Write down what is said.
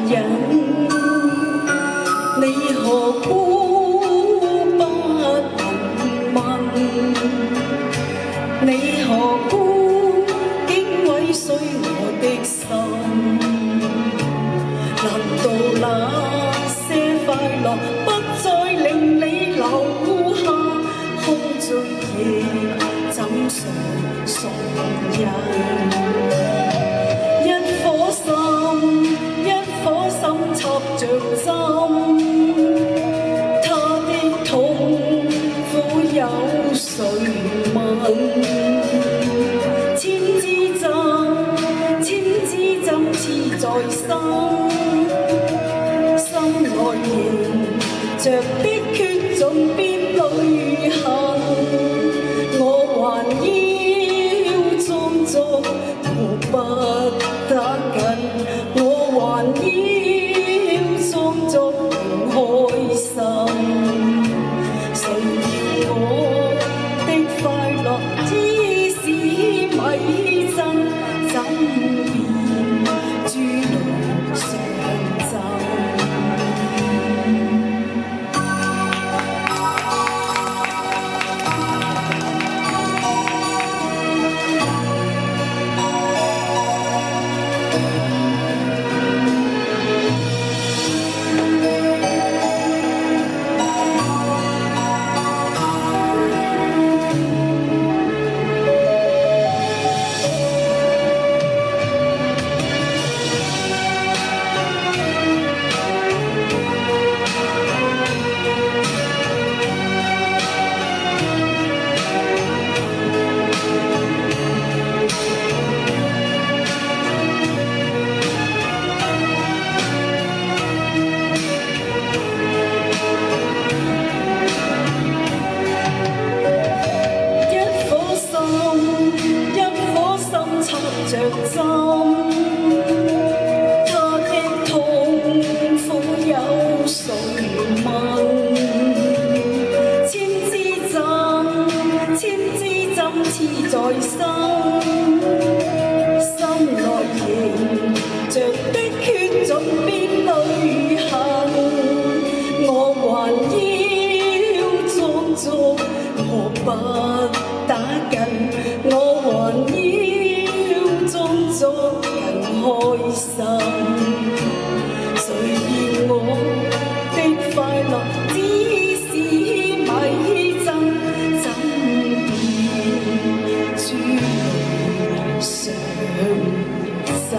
人，你何故不能問？你何故竟毀碎我的心？難道那些快樂不再令你留下？空醉夜怎訴訴人？一顆心插着針，他的痛苦有誰問？千枝針刺在心，心內凝着的血盡變淚痕，我還要裝作我不打緊，我還要裝作唔開心。誰要我的快樂只是迷陣，怎變豬籠上陣？着針，他的痛苦有誰問？千枝針刺在心，心內凝着的血盡變淚痕，我還要裝作我不打緊，我還要裝作更開心。誰要我的快樂只是迷陣，怎變豬籠上陣？